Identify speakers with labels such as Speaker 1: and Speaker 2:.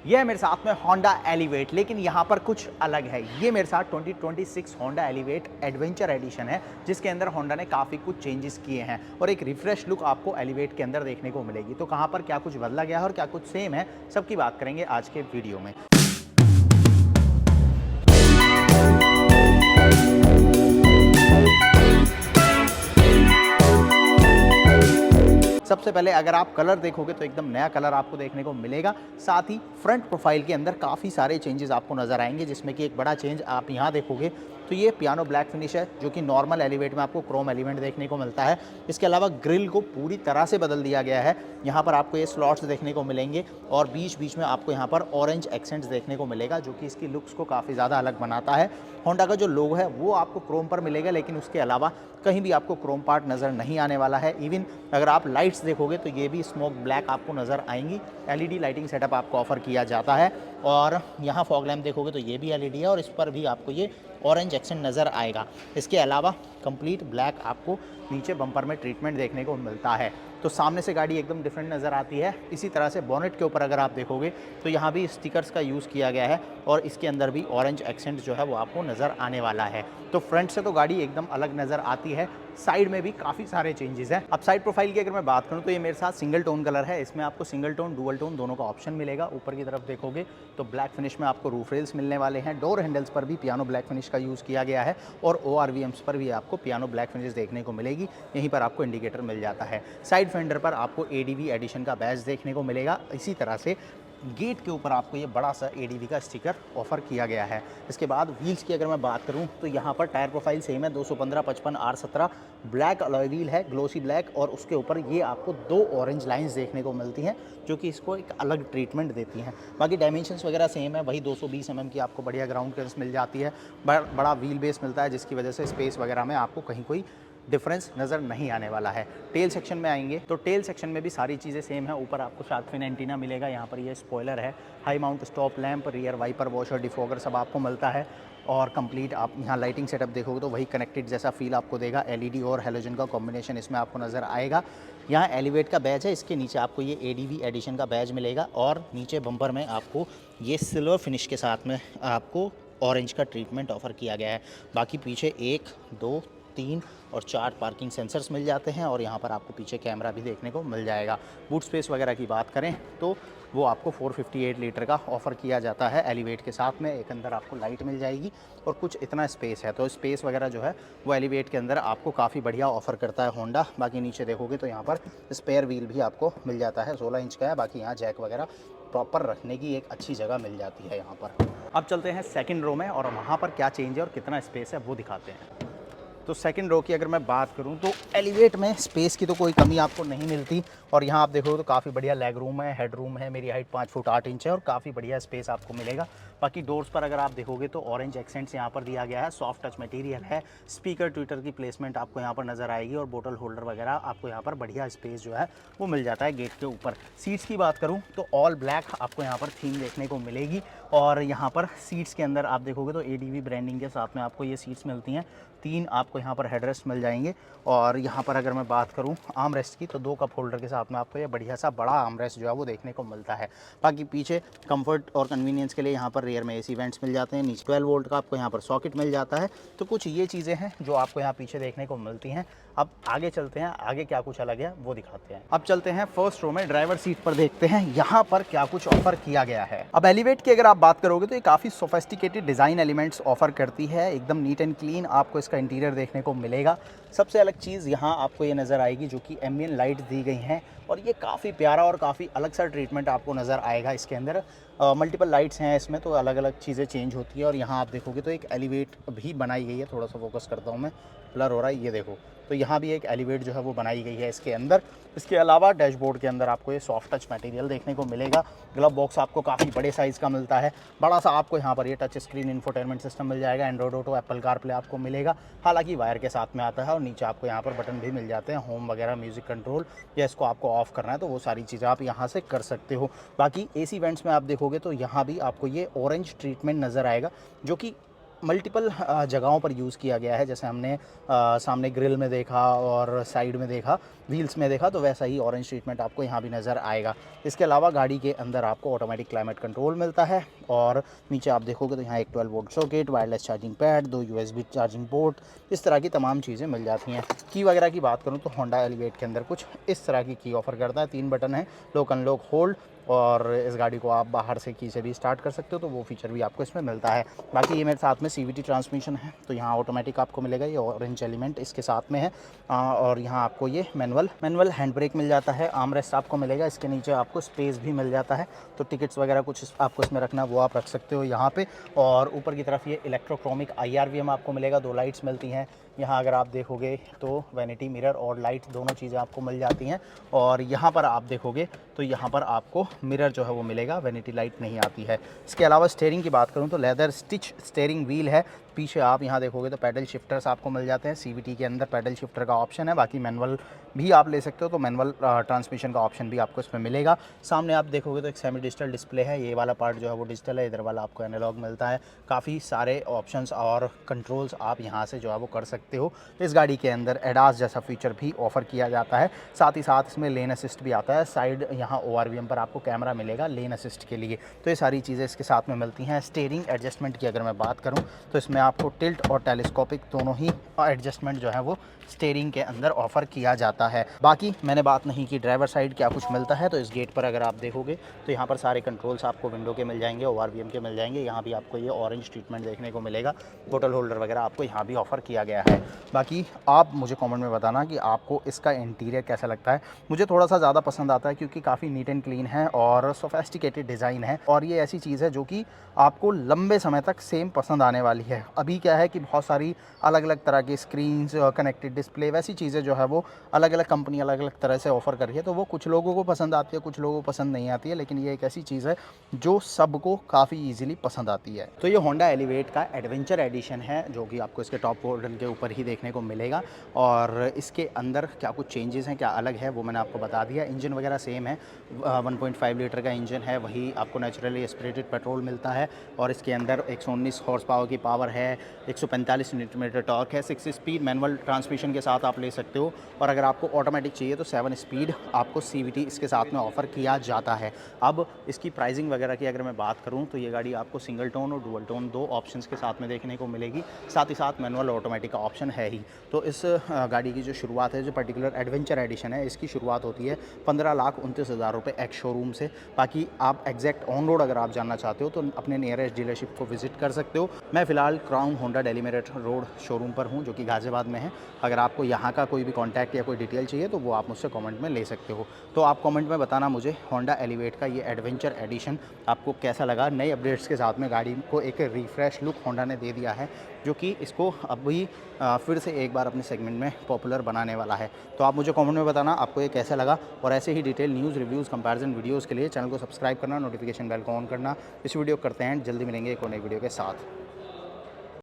Speaker 1: ये है मेरे साथ में Honda Elevate, लेकिन यहाँ पर कुछ अलग है। ये मेरे साथ 2026 Honda Elevate एडवेंचर एडिशन है, जिसके अंदर Honda ने काफ़ी कुछ चेंजेस किए हैं और एक रिफ्रेश लुक आपको Elevate के अंदर देखने को मिलेगी। तो कहाँ पर क्या कुछ बदला गया है और क्या कुछ सेम है, सबकी बात करेंगे आज के वीडियो में। सबसे पहले अगर आप कलर देखोगे तो एकदम नया कलर आपको देखने को मिलेगा। साथ ही फ्रंट प्रोफाइल के अंदर काफ़ी सारे चेंजेस आपको नज़र आएंगे, जिसमें कि एक बड़ा चेंज आप यहाँ देखोगे तो ये पियानो ब्लैक फिनिश है, जो कि नॉर्मल एलिवेट में आपको क्रोम एलिमेंट देखने को मिलता है। इसके अलावा ग्रिल को पूरी तरह से बदल दिया गया है। यहाँ पर आपको ये स्लॉट्स देखने को मिलेंगे और बीच बीच में आपको यहाँ पर ऑरेंज एक्सेंट्स देखने को मिलेगा, जो कि इसकी लुक्स को काफ़ी ज़्यादा अलग बनाता है। होंडा का जो लोगो है वो आपको क्रोम पर मिलेगा, लेकिन उसके अलावा कहीं भी आपको क्रोम पार्ट नज़र नहीं आने वाला है। इवन अगर आप लाइट्स देखोगे तो ये भी स्मोक ब्लैक आपको नज़र आएंगी। एलईडी लाइटिंग सेटअप आपको ऑफर किया जाता है और यहाँ फॉग लैम्प देखोगे तो ये भी एलईडी है और इस पर भी आपको ये ऑरेंज एक्सेंट नज़र आएगा। इसके अलावा कंप्लीट ब्लैक आपको नीचे बम्पर में ट्रीटमेंट देखने को मिलता है। तो सामने से गाड़ी एकदम डिफरेंट नज़र आती है। इसी तरह से बोनेट के ऊपर अगर आप देखोगे तो यहाँ भी स्टिकर्स का यूज़ किया गया है और इसके अंदर भी ऑरेंज एक्सेंट जो है वो आपको नज़र आने वाला है। तो फ्रंट से तो गाड़ी एकदम अलग नज़र आती है, साइड में भी काफ़ी सारे चेंजेस हैं। अब साइड प्रोफाइल की अगर मैं बात करूँ तो ये मेरे साथ सिंगल टोन कलर है। इसमें आपको सिंगल टोन डुअल टोन दोनों का ऑप्शन मिलेगा। ऊपर की तरफ देखोगे तो ब्लैक फिनिश में आपको रूफ रेल्स मिलने वाले हैं। डोर हैंडल्स पर भी पियानो ब्लैक फिनिश का यूज़ किया गया है और ORVMs पर भी आपको पियानो ब्लैक फिनिश देखने को मिलेगी। यहीं पर आपको इंडिकेटर मिल जाता है। साइड फेंडर पर आपको ADV एडिशन का बैज देखने को मिलेगा। इसी तरह से गेट के ऊपर आपको ये बड़ा सा ADV का स्टिकर ऑफर किया गया है। इसके बाद व्हील्स की अगर मैं बात करूं तो यहाँ पर टायर प्रोफाइल सेम है, 215 55 R17 ब्लैक अलॉय व्हील है, ग्लोसी ब्लैक, और उसके ऊपर ये आपको 2 ऑरेंज लाइंस देखने को मिलती हैं, जो कि इसको एक अलग ट्रीटमेंट देती हैं। बाकी डायमेंशंस वगैरह सेम है, वही 220 mm की आपको बढ़िया ग्राउंड क्लियरेंस मिल जाती है। बड़ा व्हील बेस मिलता है, जिसकी वजह से स्पेस वगैरह में आपको कहीं कोई डिफरेंस नज़र नहीं आने वाला है। टेल सेक्शन में आएंगे तो टेल सेक्शन में भी सारी चीज़ें सेम है। ऊपर आपको शार्क फिन एंटीना मिलेगा, यहाँ पर ये स्पॉइलर है, high mount stop lamp, rear wiper, washer, defogger सब आपको मिलता है। और कंप्लीट आप यहाँ लाइटिंग सेटअप देखोगे तो वही कनेक्टेड जैसा फील आपको देगा। LED और हेलोजन का कॉम्बिनेशन इसमें आपको नज़र आएगा। यहाँ एलिवेट का बैज है, इसके नीचे आपको ये ADV एडिशन का बैज मिलेगा और नीचे बम्पर में आपको ये सिल्वर फिनिश के साथ में आपको ऑरेंज का ट्रीटमेंट ऑफर किया गया है। बाकी पीछे 1 2 3 और 4 पार्किंग सेंसर्स मिल जाते हैं और यहाँ पर आपको पीछे कैमरा भी देखने को मिल जाएगा। बूट स्पेस वगैरह की बात करें तो वो आपको 458 लीटर का ऑफ़र किया जाता है एलिवेट के साथ में। एक अंदर आपको लाइट मिल जाएगी और कुछ इतना स्पेस है, तो स्पेस वगैरह जो है वो एलिवेट के अंदर आपको काफ़ी बढ़िया ऑफ़र करता है होंडा। बाकी नीचे देखोगे तो यहाँ पर स्पेयर व्हील भी आपको मिल जाता है, 16 इंच का है। बाकी यहाँ जैक वगैरह प्रॉपर रखने की एक अच्छी जगह मिल जाती है यहाँ पर। अब चलते हैं सेकंड रो में और वहाँ पर क्या चेंज है और कितना स्पेस है वो दिखाते हैं। तो सेकंड रो की अगर मैं बात करूं तो एलिवेट में स्पेस की तो कोई कमी आपको नहीं मिलती और यहाँ आप देखोगे तो काफ़ी बढ़िया लेग रूम है, हेड रूम है। मेरी हाइट 5 फुट 8 इंच है और काफ़ी बढ़िया स्पेस आपको मिलेगा। बाकी डोर्स पर अगर आप देखोगे तो ऑरेंज एक्सेंट्स यहाँ पर दिया गया है, सॉफ्ट टच मटेरियल है। स्पीकर ट्विटर की प्लेसमेंट आपको यहाँ पर नज़र आएगी और बोतल होल्डर वगैरह आपको यहाँ पर बढ़िया स्पेस जो है वो मिल जाता है गेट के ऊपर। सीट्स की बात करूँ तो ऑल ब्लैक आपको यहाँ पर थीम देखने को मिलेगी और यहाँ पर सीट्स के अंदर आप देखोगे तो ADV ब्रांडिंग के साथ में आपको ये सीट्स मिलती हैं। 3 आपको यहाँ पर हेडरेस्ट मिल जाएंगे और यहाँ पर अगर मैं बात करूँ आर्म रेस्ट की तो 2 कप होल्डर के साथ में आपको ये बढ़िया सा बड़ा आर्म रेस्ट जो है वो देखने को मिलता है। बाकी पीछे कंफर्ट और कन्वीनियंस के लिए यहाँ पर रियर में AC वेंट्स मिल जाते हैं। नीचे 12 वोल्ट का आपको यहाँ पर सॉकेट मिल जाता है। तो कुछ ये चीज़ें हैं जो आपको यहाँ पीछे देखने को मिलती हैं। अब आगे चलते हैं, आगे क्या कुछ अलग है वो दिखाते हैं। अब चलते हैं फर्स्ट रो में, ड्राइवर सीट पर देखते हैं यहाँ पर क्या कुछ ऑफर किया गया है। अब एलिवेट की अगर आप बात करोगे तो ये काफ़ी सोफिस्टिकेटेड डिज़ाइन एलिमेंट्स ऑफर करती है। एकदम नीट एंड क्लीन आपको इसका इंटीरियर देखने को मिलेगा। सबसे अलग चीज़ यहाँ आपको ये नज़र आएगी जो कि एम्बिएंट लाइट दी गई हैं और ये काफ़ी प्यारा और काफ़ी अलग सा ट्रीटमेंट आपको नज़र आएगा। इसके अंदर मल्टीपल लाइट्स हैं इसमें, तो अलग अलग चीज़ें चेंज होती है। और यहाँ आप देखोगे तो एक एलिवेट भी बनाई गई है। थोड़ा सा फोकस करता हूँ मैं, ब्लर हो रहा है, ये देखो। तो यहाँ भी एक एलिवेट जो है वो बनाई गई है इसके अंदर। इसके अलावा डैशबोर्ड के अंदर आपको ये सॉफ्ट टच मटेरियल देखने को मिलेगा। ग्लव बॉक्स आपको काफ़ी बड़े साइज़ का मिलता है, बड़ा सा। आपको यहाँ पर ये टच स्क्रीन इंफोटेनमेंट सिस्टम मिल जाएगा। एंड्रॉइड ऑटो, एप्पल कारप्ले आपको मिलेगा, हालांकि वायर के साथ में आता है। और नीचे आपको यहाँ पर बटन भी मिल जाते हैं, होम वगैरह, म्यूज़िक कंट्रोल, या इसको आपको ऑफ़ करना है तो वो सारी चीज़ें आप यहाँ से कर सकते हो। बाकी AC वेंट्स में आप देखोगे तो यहाँ भी आपको ये ऑरेंज ट्रीटमेंट नज़र आएगा, जो कि मल्टीपल जगहों पर यूज़ किया गया है। जैसे हमने सामने ग्रिल में देखा और साइड में देखा, व्हील्स में देखा, तो वैसा ही ऑरेंज ट्रीटमेंट आपको यहाँ भी नज़र आएगा। इसके अलावा गाड़ी के अंदर आपको ऑटोमेटिक क्लाइमेट कंट्रोल मिलता है और नीचे आप देखोगे तो यहाँ एक 12 volt socket, wireless charging pad, 2 USB charging port, इस तरह की तमाम चीज़ें मिल जाती हैं। की वगैरह की बात करूँ तो होंडा एलिवेट के अंदर कुछ इस तरह की ऑफ़र करता है। 3 बटन है, लॉक अनलॉक होल्ड, और इस गाड़ी को आप बाहर से की से भी स्टार्ट कर सकते हो, तो वो फीचर भी आपको इसमें मिलता है। बाकी ये मेरे साथ में CVT ट्रांसमिशन है, तो यहाँ ऑटोमेटिक आपको मिलेगा, ये ऑरेंज एलिमेंट इसके साथ में है। और यहाँ आपको ये मैनुअल हैंड ब्रेक मिल जाता है, आर्म रेस्ट आपको मिलेगा, इसके नीचे आपको स्पेस भी मिल जाता है, तो टिकट्स वगैरह कुछ आपको इसमें रखना वो आप रख सकते हो यहाँ पे। और ऊपर की तरफ ये इलेक्ट्रोक्रोमिक IRVM आपको मिलेगा, 2 लाइट्स मिलती हैं यहाँ। अगर आप देखोगे तो वैनिटी मिरर और लाइट दोनों चीज़ें आपको मिल जाती हैं। और यहाँ पर आप देखोगे तो यहाँ पर आपको मिरर जो है वो मिलेगा, वैनिटी लाइट नहीं आती है। इसके अलावा स्टीयरिंग की बात करूँ तो लेदर स्टिच स्टीयरिंग व्हील है। पीछे आप यहाँ देखोगे तो पैडल शिफ्टर्स आपको मिल जाते हैं। CVT के अंदर पैडल शिफ्टर का ऑप्शन है, बाकी मैनुअल भी आप ले सकते हो, तो मैनुअल ट्रांसमिशन का ऑप्शन भी आपको इसमें मिलेगा। सामने आप देखोगे तो एक सेमी डिजिटल डिस्प्ले है, ये वाला पार्ट जो है वो डिजिटल है, इधर वाला आपको एनालॉग मिलता है। काफ़ी सारे ऑप्शंस और कंट्रोल्स आप यहाँ से जो है वो कर सकते हो। इस गाड़ी के अंदर एडास जैसा फीचर भी ऑफ़र किया जाता है, साथ ही साथ इसमें लेन असिस्ट भी आता है। साइड यहाँ ORVM पर आपको कैमरा मिलेगा लेन असिस्ट के लिए, तो ये सारी चीज़ें इसके साथ में मिलती हैं। स्टीयरिंग एडजस्टमेंट की अगर मैं बात करूँ तो इसमें आपको टिल्ट और टेलीस्कोपिक दोनों ही एडजस्टमेंट जो है वो स्टीयरिंग के अंदर ऑफ़र किया जाता है। बाकी मैंने बात नहीं की ड्राइवर साइड क्या कुछ मिलता है, तो इस गेट पर अगर आप देखोगे तो यहाँ पर सारे कंट्रोल्स आपको विंडो के मिल जाएंगे, ORVM के मिल जाएंगे। यहाँ भी आपको ये ऑरेंज ट्रीटमेंट देखने को मिलेगा, बोतल होल्डर वगैरह आपको यहाँ भी ऑफ़र किया गया है। बाकी आप मुझे कमेंट में बताना कि आपको इसका इंटीरियर कैसा लगता है। मुझे थोड़ा सा ज़्यादा पसंद आता है क्योंकि काफ़ी नीट एंड क्लीन है और सोफेस्टिकेटेड डिज़ाइन है, और ये ऐसी चीज़ है जो कि आपको लंबे समय तक सेम पसंद आने वाली है। अभी क्या है कि बहुत सारी अलग अलग तरह की स्क्रीन्स, कनेक्टेड डिस्प्ले, वैसी चीज़ें जो है वो अलग अलग कंपनी अलग अलग तरह से ऑफ़र कर रही है, तो वो कुछ लोगों को पसंद आती है, कुछ लोगों को पसंद नहीं आती है, लेकिन ये एक ऐसी चीज़ है जो सबको काफ़ी ईजिली पसंद आती है। तो ये होंडा एलिवेट का एडवेंचर एडिशन है, जो कि आपको इसके टॉप मॉडल के ऊपर ही देखने को मिलेगा। और इसके अंदर क्या कुछ चेंजेस हैं, क्या अलग है, वो मैंने आपको बता दिया। इंजन वगैरह सेम है, 1.5 लीटर का इंजन है, वही आपको नेचुरली एस्पिरेटेड पेट्रोल मिलता है। और इसके अंदर 119 हॉर्स पावर की पावर है, 145 न्यूटन मीटर टॉर्क है, 6 स्पीड मैनुअल ट्रांसमिशन के साथ आप ले सकते हो। और अगर आपको ऑटोमेटिक चाहिए तो 7 स्पीड आपको CVT इसके साथ में ऑफ़र किया जाता है। अब इसकी प्राइसिंग वगैरह की अगर मैं बात करूं तो ये गाड़ी आपको सिंगल टोन और डुअल टोन 2 ऑप्शंस के साथ में देखने को मिलेगी, साथ ही साथ मैनुअल ऑटोमेटिक का ऑप्शन है ही। तो इस गाड़ी की जो शुरुआत है, जो पर्टिकुलर एडवेंचर एडिशन है, इसकी शुरुआत होती है 15,29,000 रुपये एक्स शोरूम से। बाकी आप एग्जैक्ट ऑन रोड अगर आप जानना चाहते हो तो अपने नियरेस्ट डीलरशिप को विजिट कर सकते हो। मैं फ़िलहाल crown Honda Delhi Meerut road showroom पर हूँ, जो कि गाज़ियाबाद में है। अगर आपको यहाँ का कोई भी कॉन्टैक्ट या कोई डिटेल चाहिए तो वो आप मुझसे कमेंट में ले सकते हो। तो आप कमेंट में बताना मुझे होंडा एलिवेट का ये एडवेंचर एडिशन आपको कैसा लगा। नए अपडेट्स के साथ में गाड़ी को एक रिफ़्रेश लुक होंडा ने दे दिया है, जो कि इसको अभी फिर से एक बार अपने सेगमेंट में पॉपुलर बनाने वाला है। तो आप मुझे कमेंट में बताना आपको ये कैसा लगा, और ऐसे ही detail news, reviews, comparison videos के लिए चैनल को सब्सक्राइब करना, नोटिफिकेशन बेल को ऑन करना। इस वीडियो करते हैं, जल्दी मिलेंगे एक और नई वीडियो के साथ।